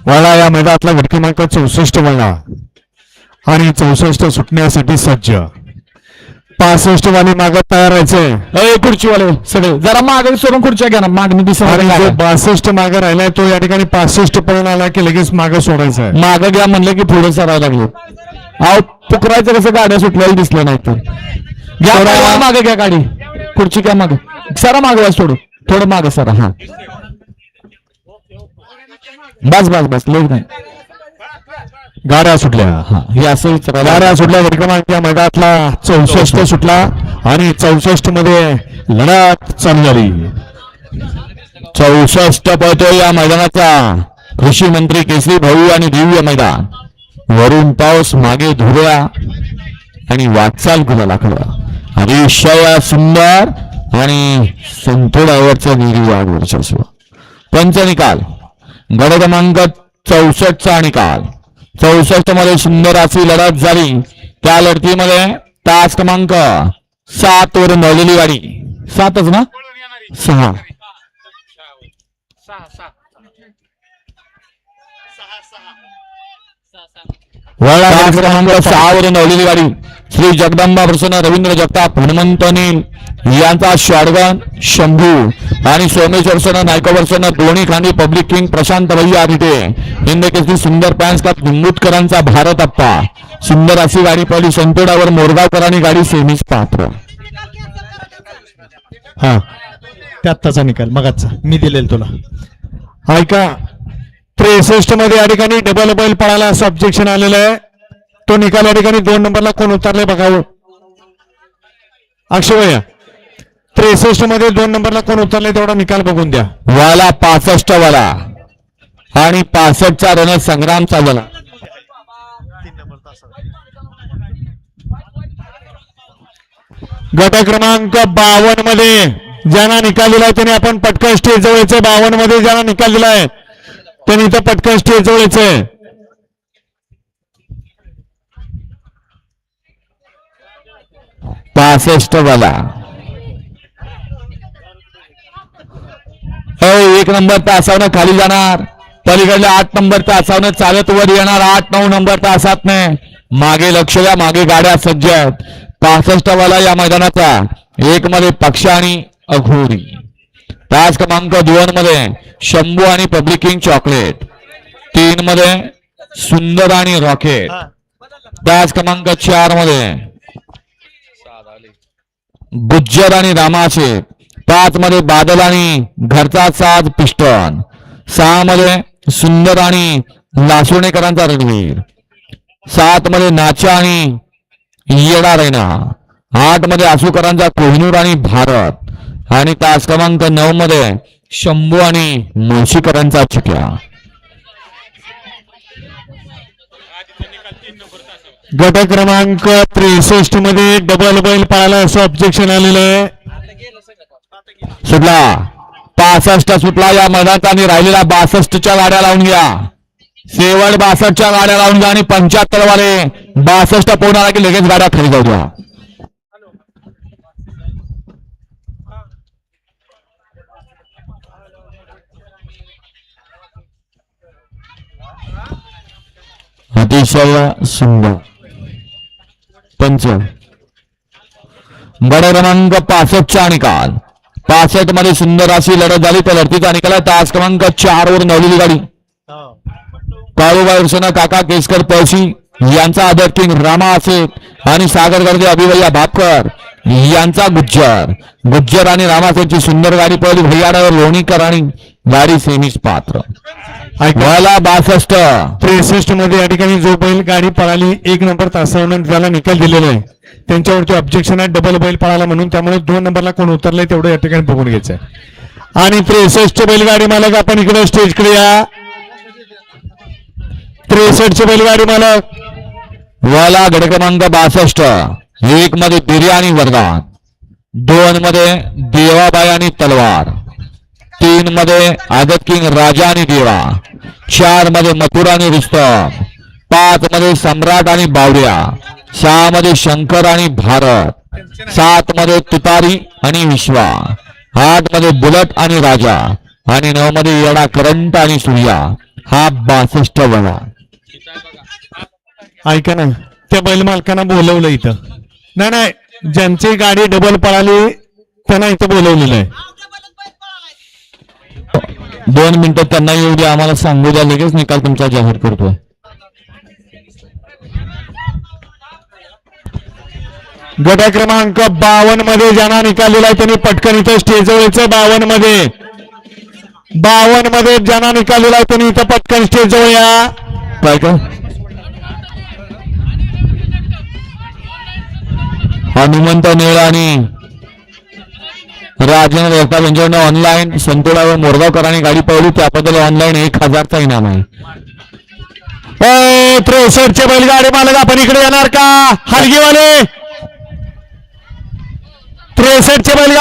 वळला या मैदानातला गट क्रमांक 64 वळला आणि 64 सुटण्यासाठी सज्ज. 65 वाले मागे तयार राहायचे. खुर्चीवाले सगळे जरा मागे सोडून खुर्च्या घ्या ना, मागणी दिसत आणि जो 62 मागे राहिलाय तो या ठिकाणी 65 पर्यंत आला की लगेच मागे सोडायचा आहे. मागं घ्या म्हणलं की पुढे सरायला लागले. अहो पुकरायचं कसं गाड्या सुटल्याला दिसलं नाही तर घ्या मागे घ्या गाडी, खुर्ची घ्या मागे सरा मागे सोडू थोडं मागे सरा. हा बस बस बस लेट नाही. गाड्या सुटल्या. हा हे असं गाड्या सुटल्या. गट क्रमांक या मैदानातला 64 सुटला आणि 64 मध्ये लढत चालू झाली. 64 पळतो या मैदानाचा कृषी मंत्री केसरी भाऊ आणि दिव्य मैदान. वरून पाऊस मागे धुऱ्या आणि वाटचाल गुलालाकडं. अतिशय सुंदर आणि संतोडावरचं निर्वाड वर्चस्व. पंच निकाल गट क्रमांक 64 चा निकाल. 64 मध्ये सुंदर अशी लढत झाली. त्या लढतीमध्ये तास क्रमांक 7 वर नळलेली गाडी. 7च ना 6 तास क्रमांक 6 वर नळलेली गाडी. श्री जगदंबा प्रसन्न रवींद्र जगताप हनुमंत नील यांचा शॉटगन शंभू आणि सोमेश्वर सन नायकोवर सन दोन्ही खांदी पब्लिक किंग प्रशांत भैया तिथे हिंद केसरी सुंदर पॅन्स का निंबूतकरांचा भारत अप्पा. सुंदर अशी गाडी पडली संतोडावर. मोरगावकरांनी गाडी सेमीस पात्र. हा त्याचा निकाल मगाचा मी दिलेला तुला. ऐका 63 मध्ये या ठिकाणी डबल बैल पळाला असं ऑब्जेक्शन आलेलं आहे. तो निकाल या ठिकाणी 2 नंबरला कोण उतरले बघावं. अक्षय भैया 63 मध्ये 2 नंबरला कोण उतरले तेवढा निकाल बघून द्या. वाला 65 वाला आणि 65 चा रण संग्राम चालला. गट क्रमांक 52 मध्ये ज्यांना निकाल दिलाय त्यांनी आपण पटकन स्टेज जवळचे. 52 मध्ये ज्यांना निकाल दिलाय त्यांनी इथं पटकन स्टेज जवळचे. वाला 1 नंबर तासावनं खाली जाणार. पलीकडल्या 8 नंबर तासावनं चालत वर येणार. 8-9 नंबर तासात मागे लक्ष द्या. मागे गाड्या सज्ज आहेत. 65 वाला या मैदानाचा. 1 मध्ये पक्ष आणि अघोरी. तास क्रमांक 2 मध्ये शंभू आणि पब्लिक किंग चॉकलेट. 3 मध्ये सुंदर आणि रॉकेट. तास क्रमांक 4 मध्ये गुज्जर आणि रामाचे. 5 मध्ये बादल आणि घरचा साज पिस्टन. 6 मध्ये सुंदर आणि लासोणेकरांचा रणवीर. 7 मध्ये नाचा आणि येडा रैना. 8 मध्ये आसुकरांचा कोहिनूर आणि भारत आणि तास क्रमांक 9 मध्ये शंभू आणि मुळशीकरांचा चिक्या. गट क्रमांक 63 मध्ये डबल बैल पळाला असं ऑब्जेक्शन आलेलं आहे. सुटला 65 सुटला या मैदानात आणि राहिलेला 62च्या गाड्या लावून घ्या. शेवट 62च्या गाड्या लावून घ्या आणि 75 वाले 62 पोहोचला की लगेच गाड्या खाली जाऊ द्या. अतिशय सुंदर पंच. गट क्रमांक 65चा निकाल. 65 मध्ये सुंदर अशी लढत झाली. त्या लढतीचा निकाल तास क्रमांक 4 वर नवलेली गाडी. काळूबाई उर्सना काका केसकर पळशी यांचा आदर किंग रामा असेट आणि सागर गर्दे अभिवैया भापकर यांचा गुज्जर आणि रामासेटची सुंदर गाडी पळली. भैयाडावर लोणीकर आणि गाडी सेमीस पात्र. वाला 63 मध्ये या ठिकाणी जो बैल गाडी पळाली 1 नंबर तासावरून ज्याला निकाल दिलेला आहे त्यांच्यावरती ऑब्जेक्शन आहे. डबल बैल पळाला म्हणून. त्यामुळे 2 नंबरला कोण उतरलंय तेवढं या ठिकाणी बघून घ्यायचंय. आणि 63 बैलगाडी मालक आपण इकडे स्टेजकडे या. 63 बैलगाडी मालक वाला गट क्रमांक 62. 1 मध्ये बिर्याणी वरदान. 2 मध्ये देवाबाई आणि तलवार. 3 मध्ये आदत किंग राजा आणि देवा. 4 मध्ये मथुरा आणि रुस्तम. 5 मध्ये सम्राट आणि बावड्या. 6 मध्ये शंकर आणि भारत. 7 मध्ये तुतारी आणि विश्वा. 8 मध्ये बुलट आणि राजा आणि 9 मध्ये येडा करंट आणि सूर्या. हा 62 बघा. ऐका ना, त्या बैल मालकांना बोलवलं इथं. नाही नाही, ज्यांची गाडी डबल पळाली त्यांना इथं बोलवलेलं आहे. 2 मिनिटं त्यांना येऊ द्या, आम्हाला सांगू द्या, लगेच निकाल तुमचा जाहीर करतोय. गट क्रमांक 52 मध्ये ज्यांना निकाल दिलाय त्यांनी पटकन इथं स्टेजवर यायचं. 52 मध्ये ज्यांना निकाल दिलाय त्यांनी इथं पटकन स्टेजवर या. काय काय हनुमंत नेळ आणि राजेंद्र जगताप यांच्याकडनं ऑनलाईन संतोडावर मोरगावकरांनी गाडी पळवली, त्याबद्दल ऑनलाईन 1000चा इनाम आहे. 63चे बैलगाडी मालक आपण इकडे येणार का? हलगीवाले 63चे बैलगाडी